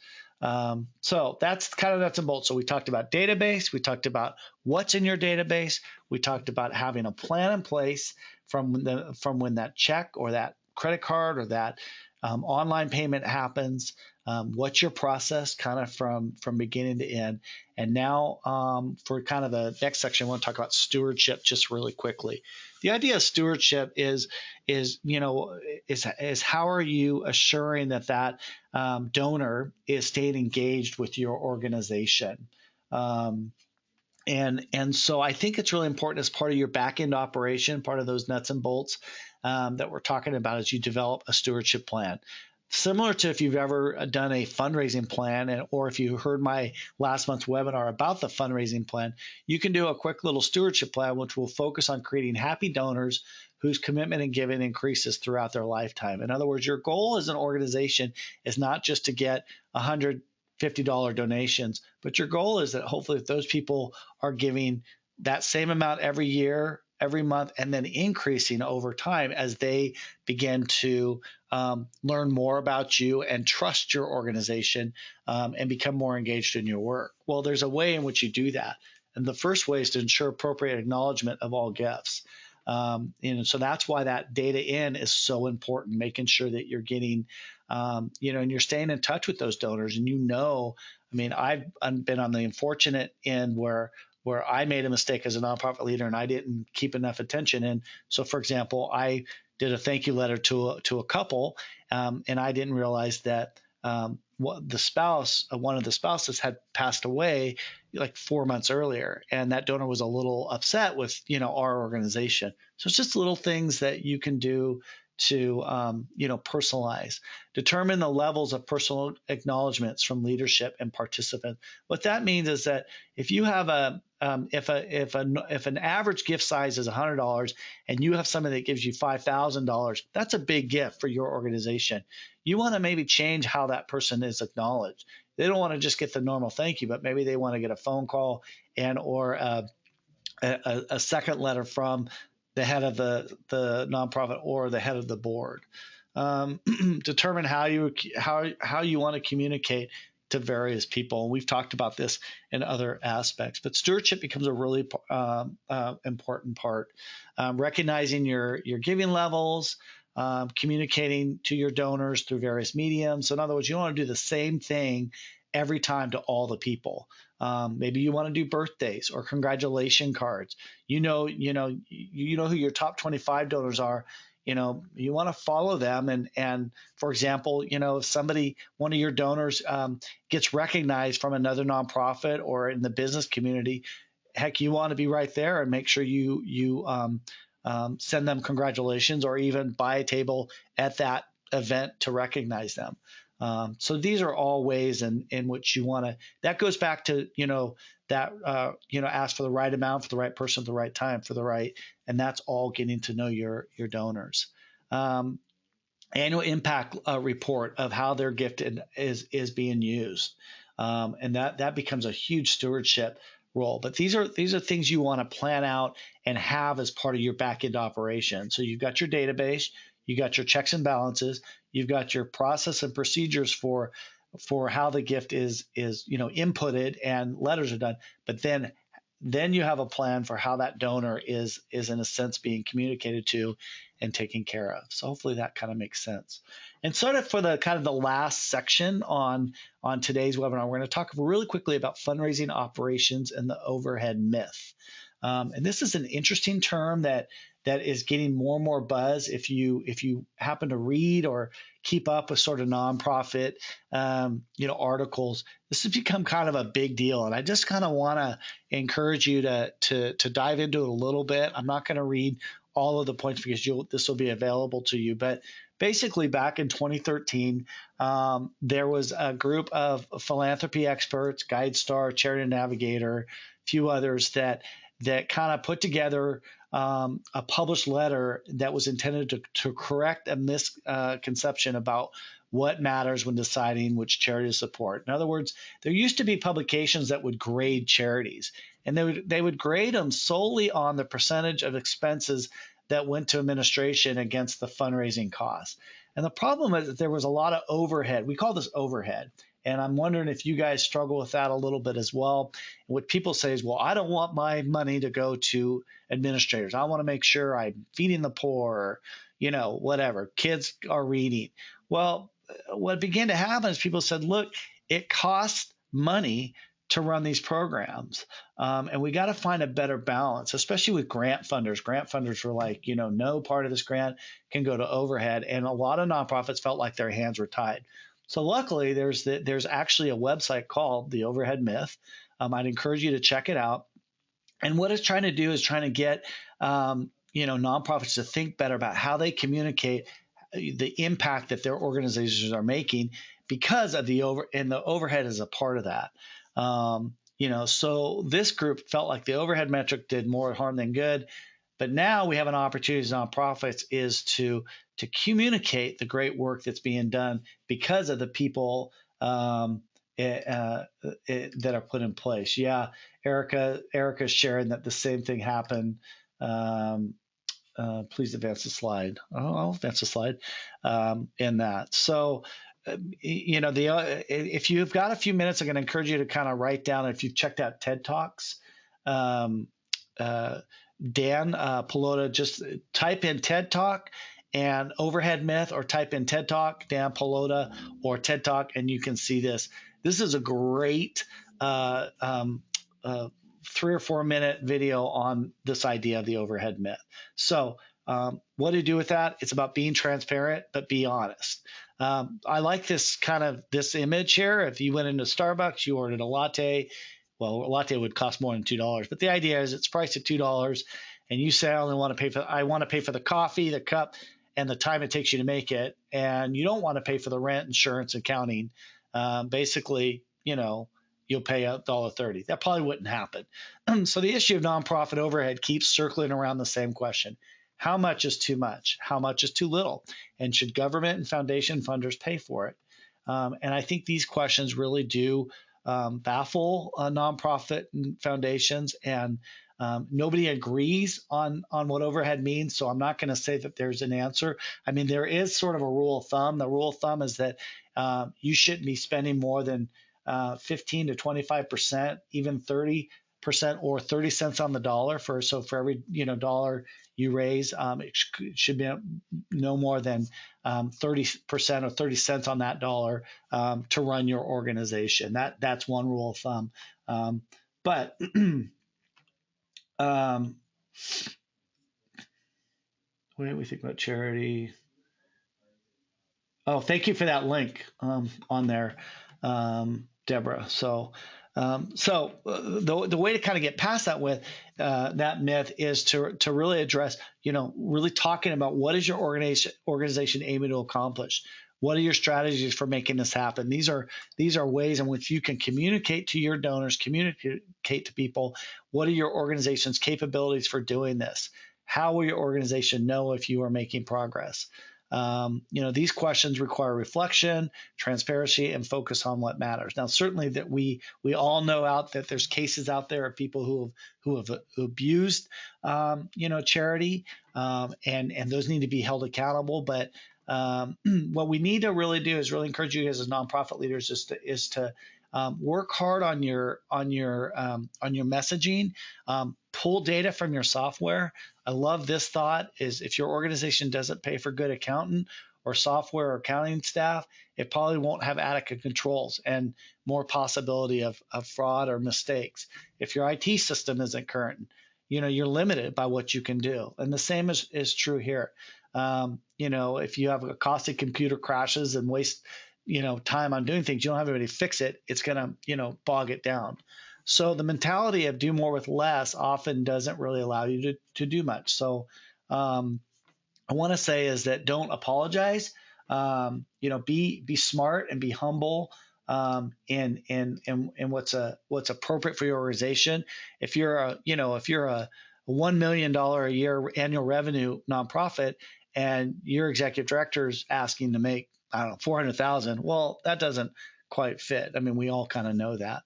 So that's kind of nuts and bolts. So we talked about database. We talked about what's in your database. We talked about having a plan in place from when that check or that credit card or that online payment happens. What's your process kind of from beginning to end? And now for kind of the next section, I want to talk about stewardship just really quickly. The idea of stewardship is how are you assuring that donor is staying engaged with your organization? And so I think it's really important as part of your back end operation, part of those nuts and bolts that we're talking about as you develop a stewardship plan. Similar to if you've ever done a fundraising plan, or if you heard my last month's webinar about the fundraising plan, you can do a quick little stewardship plan, which will focus on creating happy donors whose commitment and giving increases throughout their lifetime. In other words, your goal as an organization is not just to get $150 donations, but your goal is that hopefully if those people are giving that same amount every year, every month, and then increasing over time as they begin to learn more about you and trust your organization and become more engaged in your work. Well, there's a way in which you do that. And the first way is to ensure appropriate acknowledgement of all gifts. So that's why that data in is so important, making sure that you're getting, and you're staying in touch with those donors. And I mean, I've been on the unfortunate end where I made a mistake as a nonprofit leader and I didn't keep enough attention. And so, for example, I did a thank you letter to a couple, and I didn't realize that one of the spouses had passed away like 4 months earlier, and that donor was a little upset with our organization. So it's just little things that you can do to personalize. Determine the levels of personal acknowledgments from leadership and participants. What that means is that if you have if an average gift size is $100 and you have somebody that gives you $5,000, that's a big gift for your organization. You want to maybe change how that person is acknowledged. They don't want to just get the normal thank you, but maybe they want to get a phone call or a second letter from the head of the nonprofit or the head of the board. Determine how you want to communicate to various people. We've talked about this in other aspects, but stewardship becomes a really important part. Recognizing your giving levels, communicating to your donors through various mediums. So in other words, you don't want to do the same thing every time to all the people. Maybe you want to do birthdays or congratulation cards. You know who your top 25 donors are. You want to follow them. And for example, if one of your donors gets recognized from another nonprofit or in the business community, heck, you want to be right there and make sure you send them congratulations or even buy a table at that event to recognize them. So these are all ways in which you want to. That goes back to ask for the right amount for the right person at the right time for the right, and that's all getting to know your donors. Annual impact report of how their gift is being used, and that becomes a huge stewardship role. But these are things you want to plan out and have as part of your back end operation. So you've got your database, you got your checks and balances, you've got your process and procedures for how the gift is inputted and letters are done. But then you have a plan for how that donor is in a sense being communicated to and taken care of. So hopefully that kind of makes sense. And sort of for the kind of the last section on today's webinar, we're going to talk really quickly about fundraising operations and the overhead myth. And this is an interesting term that is getting more and more buzz. If you happen to read or keep up with sort of nonprofit, articles, this has become kind of a big deal. And I just kind of want to encourage you to dive into it a little bit. I'm not going to read all of the points because this will be available to you. But basically, back in 2013, there was a group of philanthropy experts, GuideStar, Charity Navigator, a few others that kind of put together a published letter that was intended to correct a misconception about what matters when deciding which charity to support. In other words, there used to be publications that would grade charities, and they would grade them solely on the percentage of expenses that went to administration against the fundraising costs. And the problem is that there was a lot of overhead. We call this overhead. And I'm wondering if you guys struggle with that a little bit as well. And what people say is, well, I don't want my money to go to administrators. I want to make sure I'm feeding the poor, whatever. Kids are reading. Well, what began to happen is people said, look, it costs money to run these programs. And we got to find a better balance, especially with grant funders. Grant funders were like, no part of this grant can go to overhead. And a lot of nonprofits felt like their hands were tied. So luckily, there's actually a website called The Overhead Myth. I'd encourage you to check it out. And what it's trying to do is trying to get nonprofits to think better about how they communicate the impact that their organizations are making because of the overhead is a part of that. So this group felt like the overhead metric did more harm than good. But now we have an opportunity as nonprofits is to communicate the great work that's being done because of the people that are put in place. Yeah, Erica's sharing that the same thing happened. Please advance the slide. I'll advance the slide in that. So, if you've got a few minutes, I'm going to encourage you to kind of write down if you've checked out TED Talks. Dan Pallotta, just type in TED Talk and overhead myth, or type in TED Talk, Dan Pallotta, or TED Talk, and you can see this. This is a great 3 or 4 minute video on this idea of the overhead myth. So what do you do with that? It's about being transparent, but be honest. I like this image here. If you went into Starbucks, you ordered a latte. Well, a latte would cost more than $2, but the idea is it's priced at $2, and you say I want to pay for the coffee, the cup, and the time it takes you to make it, and you don't want to pay for the rent, insurance, accounting. Basically, you'll pay $1.30. That probably wouldn't happen. So the issue of nonprofit overhead keeps circling around the same question. How much is too much? How much is too little? And should government and foundation funders pay for it? And I think these questions really do baffle nonprofit foundations, and nobody agrees on what overhead means. So I'm not going to say that there's an answer. I mean, there is sort of a rule of thumb. The rule of thumb is that you shouldn't be spending more than 15 to 25%, even 30%, or 30 cents on the dollar. For every dollar you raise, it should be no more than 30% or 30 cents on that dollar to run your organization. That's one rule of thumb. But what do we think about charity? Oh, thank you for that link on there, Deborah. So the way to kind of get past that with that myth is to really address, really talking about what is your organization aiming to accomplish. What are your strategies for making this happen? These are ways in which you can communicate to your donors, communicate to people. What are your organization's capabilities for doing this? How will your organization know if you are making progress? These questions require reflection, transparency, and focus on what matters. Now, certainly that we all know that there's cases out there of people who have abused, charity, and those need to be held accountable. But what we need to really do is really encourage you guys as nonprofit leaders is to work hard on your messaging, pull data from your software. I love this thought is if your organization doesn't pay for good accountant or software or accounting staff, it probably won't have adequate controls and more possibility of fraud or mistakes. If your IT system isn't current, you're limited by what you can do. And the same is true here. If you have a costly computer crashes and waste time on doing things, you don't have anybody fix it, it's going to, bog it down. So the mentality of do more with less often doesn't really allow you to do much. So I want to say is that don't apologize. Be smart and be humble in what's appropriate for your organization. If you're a $1 million a year annual revenue nonprofit and your executive director is asking to make, I don't know, 400,000. Well, that doesn't quite fit. I mean, we all kind of know that.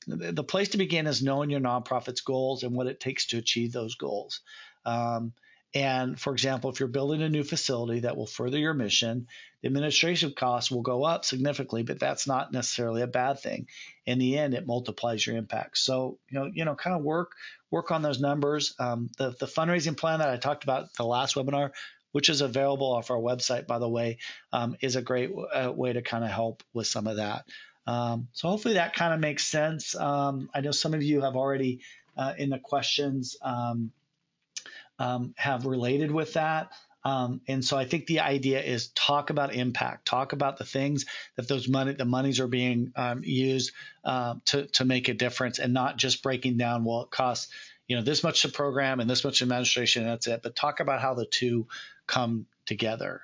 The place to begin is knowing your nonprofit's goals and what it takes to achieve those goals. And for example, if you're building a new facility that will further your mission, the administration costs will go up significantly, but that's not necessarily a bad thing. In the end, it multiplies your impact. So, kind of work on those numbers. The fundraising plan that I talked about the last webinar, which is available off our website, by the way, is a great way to kind of help with some of that. So hopefully that kind of makes sense. I know some of you have already in the questions have related with that. And so I think the idea is talk about impact, talk about the things that the monies are being used to make a difference, and not just breaking down, well, it costs, this much to program and this much administration, and that's it. But talk about how the two come together.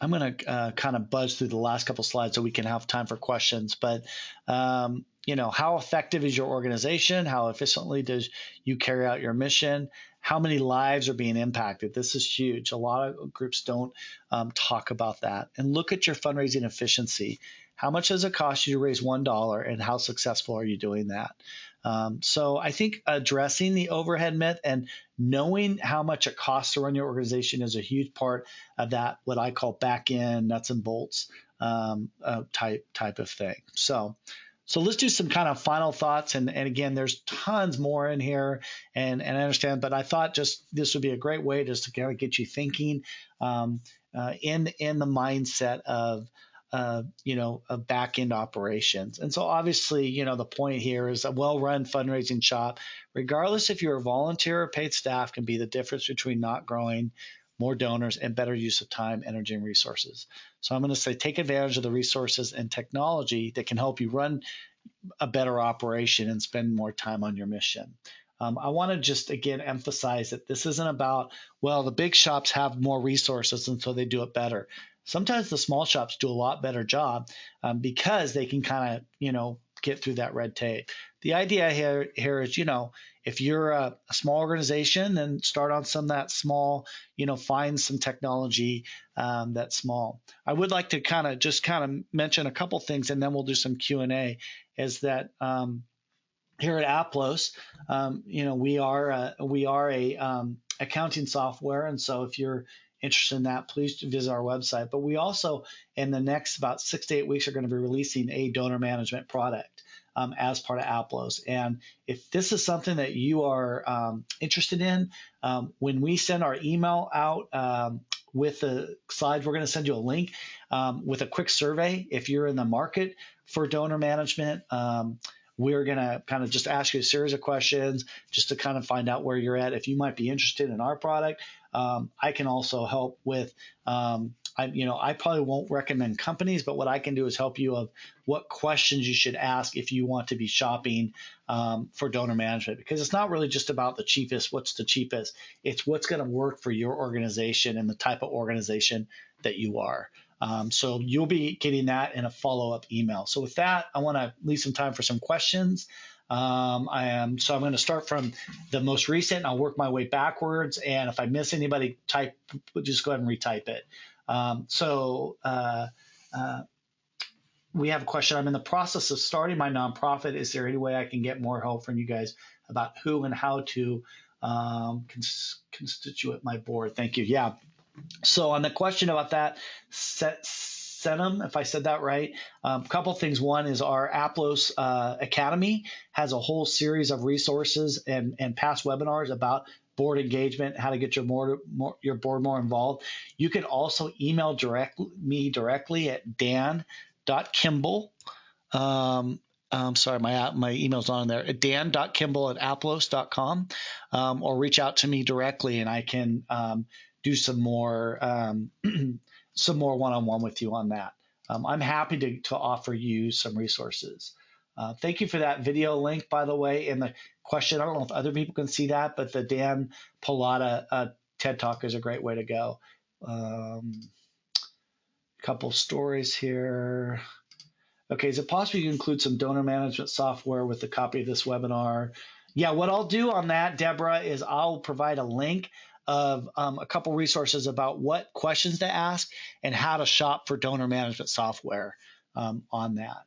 I'm going to kind of buzz through the last couple slides so we can have time for questions. But, how effective is your organization? How efficiently does you carry out your mission? How many lives are being impacted? This is huge. A lot of groups don't talk about that. And look at your fundraising efficiency. How much does it cost you to raise $1, and how successful are you doing that? So I think addressing the overhead myth and knowing how much it costs to run your organization is a huge part of that, what I call back end nuts and bolts type of thing. So So let's do some kind of final thoughts. And again, there's tons more in here, and I understand, but I thought just this would be a great way just to kind of get you thinking in the mindset of of back end operations. And so obviously, the point here is a well-run fundraising shop, regardless if you're a volunteer or paid staff, can be the difference between not growing, more donors, and better use of time, energy, and resources. So I'm going to say take advantage of the resources and technology that can help you run a better operation and spend more time on your mission. I want to just, again, emphasize that this isn't about, well, the big shops have more resources and so they do it better. Sometimes the small shops do a lot better job because they can kind of, get through that red tape. The idea here is, if you're a small organization, then start on some that small, find some technology that's small. I would like to kind of mention a couple things, and then we'll do some Q&A, is that here at Aplos, we are a accounting software, and so if you're interested in that, please visit our website. But we also, in the next about 6 to 8 weeks, are going to be releasing a donor management product as part of Aplos. And if this is something that you are interested in, when we send our email out with the slides, we're going to send you a link with a quick survey. If you're in the market for donor management, we're going to kind of just ask you a series of questions just to kind of find out where you're at. If you might be interested in our product, I can also help with, I probably won't recommend companies, but what I can do is help you of what questions you should ask if you want to be shopping for donor management, because it's not really just about the cheapest, what's the cheapest. It's what's going to work for your organization and the type of organization that you are. So you'll be getting that in a follow-up email. So with that, I want to leave some time for some questions. So I'm going to start from the most recent. I'll work my way backwards, and if I miss anybody, just go ahead and retype it. We have a question. I'm in the process of starting my nonprofit. Is there any way I can get more help from you guys about who and how to constitute my board? Thank you. Yeah. So on the question about that, Senum, if I said that right, a couple things. One is our Aplos Academy has a whole series of resources and past webinars about board engagement, how to get your board more involved. You can also email me directly at dan.kimball. Sorry, my email's on there at dan.kimball@aplos.com, or reach out to me directly, and I can do some more one-on-one with you on that. I'm happy to offer you some resources. Thank you for that video link, by the way, and the question. I don't know if other people can see that, but the Dan Pallotta TED Talk is a great way to go. Couple stories here. Okay, is it possible you include some donor management software with a copy of this webinar? Yeah, what I'll do on that, Deborah, is I'll provide a link of a couple resources about what questions to ask and how to shop for donor management software on that.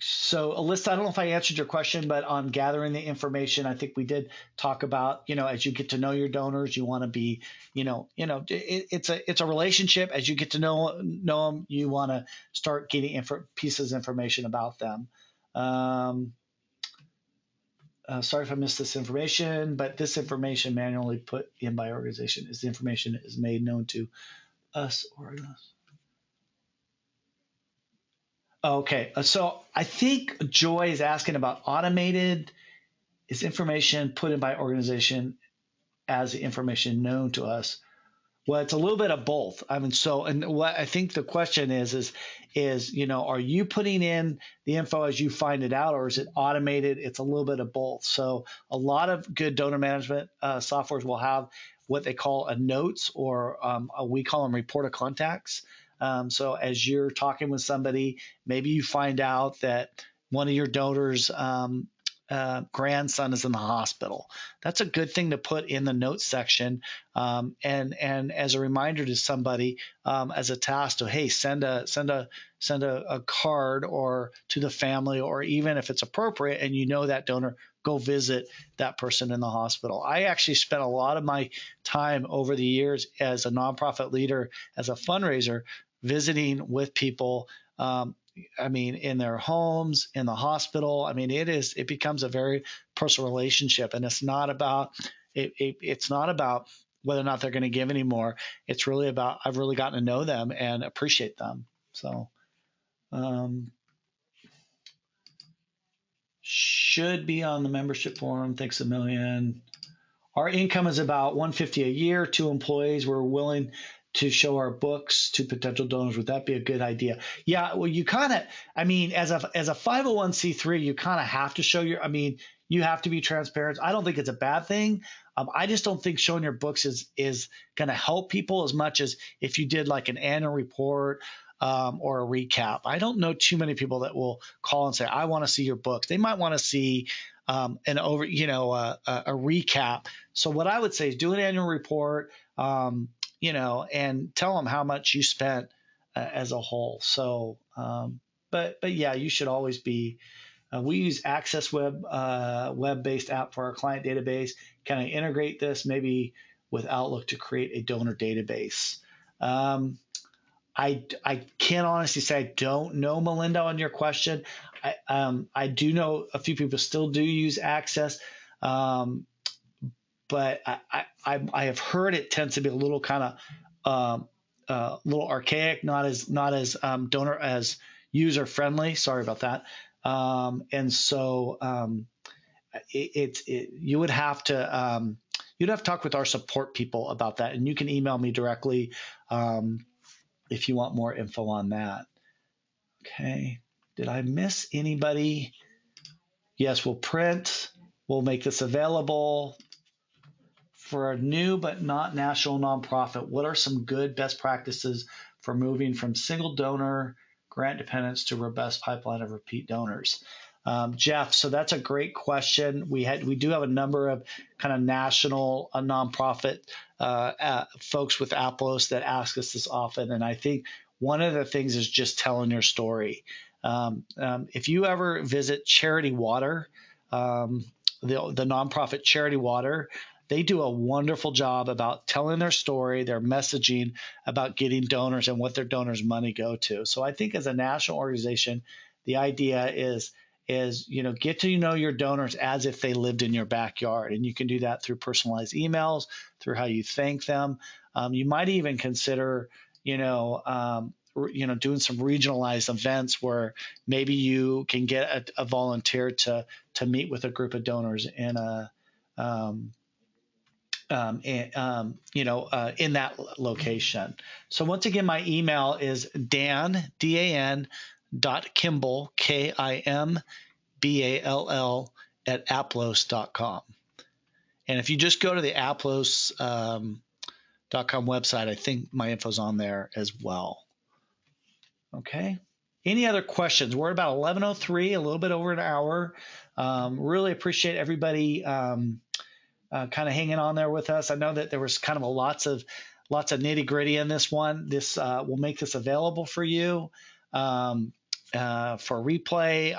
So Alyssa, I don't know if I answered your question, but on gathering the information, I think we did talk about, as you get to know your donors, you want to be, it's a relationship. As you get to know them, you want to start getting pieces of information about them. Sorry if I missed this information, but this information manually put in by organization is the information that is made known to us or us. Okay, so I think Joy is asking about automated. Is information put in by organization as the information known to us? Well, it's a little bit of both. And what I think the question is, are you putting in the info as you find it out, or is it automated? It's a little bit of both. So a lot of good donor management softwares will have what they call a notes, or we call them report of contacts. So as you're talking with somebody, maybe you find out that one of your donors' grandson is in the hospital. That's a good thing to put in the notes section, and as a reminder to somebody, as a task to, hey, send a card or to the family, or even if it's appropriate and that donor, go visit that person in the hospital. I actually spent a lot of my time over the years as a nonprofit leader, as a fundraiser, visiting with people in their homes, in the hospital. It becomes a very personal relationship, and it's not about whether or not they're going to give anymore. It's really about, I've really gotten to know them and appreciate them. So, should be on the membership forum. Thanks a million. Our income is about $150 a year. 2 employees. We're willing to show our books to potential donors. Would that be a good idea? Yeah. Well, you kind of, as a 501c3, you kind of have to show you have to be transparent. I don't think it's a bad thing. I just don't think showing your books is going to help people as much as if you did like an annual report or a recap. I don't know too many people that will call and say, I want to see your books. They might want to see a recap. So what I would say is do an annual report, and tell them how much you spent as a whole. So, but yeah, you should always be. We use Access web-based app for our client database. Can I integrate this maybe with Outlook to create a donor database? I can't honestly say I don't know, Melinda, on your question. I do know a few people still do use Access, but I have heard it tends to be a little kind of little archaic, not as donor as user friendly. Sorry about that. And so you would have to you'd have to talk with our support people about that, and you can email me directly if you want more info on that. Okay. Did I miss anybody? Yes, we'll print. We'll make this available. For a new but not national nonprofit, what are some good best practices for moving from single donor grant dependence to robust pipeline of repeat donors? Jeff, so that's a great question. We do have a number of kind of national nonprofit folks with Aplos that ask us this often, and I think one of the things is just telling your story. If you ever visit Charity Water, the nonprofit Charity Water, they do a wonderful job about telling their story, their messaging about getting donors and what their donors' money go to. So I think as a national organization, the idea is get to know your donors as if they lived in your backyard. And you can do that through personalized emails, through how you thank them. You might even consider, doing some regionalized events where maybe you can get a volunteer to meet with a group of donors in a in that location. So once again, my email is Dan, D-A-N, .Kimball, Kimball, at aplos.com. And if you just go to the aplos.com website, I think my info's on there as well. Okay. Any other questions? We're at about 11:03, a little bit over an hour. Really appreciate everybody kind of hanging on there with us. I know that there was kind of lots of nitty gritty in this one. This will make this available for you for replay.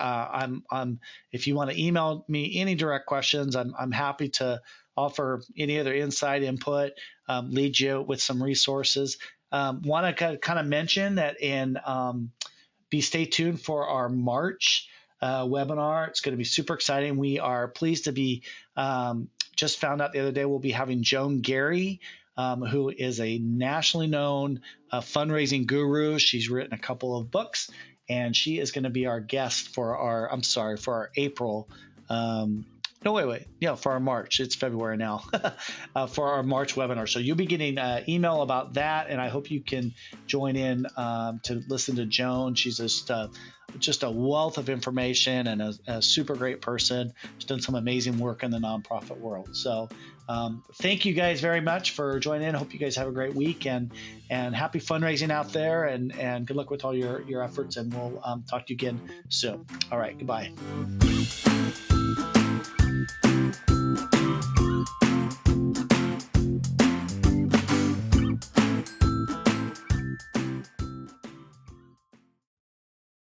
If you want to email me any direct questions, I'm happy to offer any other insight, input, lead you with some resources. Want to kind of mention that stay tuned for our March webinar. It's going to be super exciting. We are pleased to be just found out the other day we'll be having Joan Gary, who is a nationally known fundraising guru. She's written a couple of books, and she is going to be our guest for our April. For our March. It's February now. For our March webinar. So you'll be getting an email about that, and I hope you can join in to listen to Joan. She's just a wealth of information and a super great person. She's done some amazing work in the nonprofit world. So thank you guys very much for joining in. Hope you guys have a great week and happy fundraising out there, and good luck with all your efforts, and we'll talk to you again soon. All right, goodbye.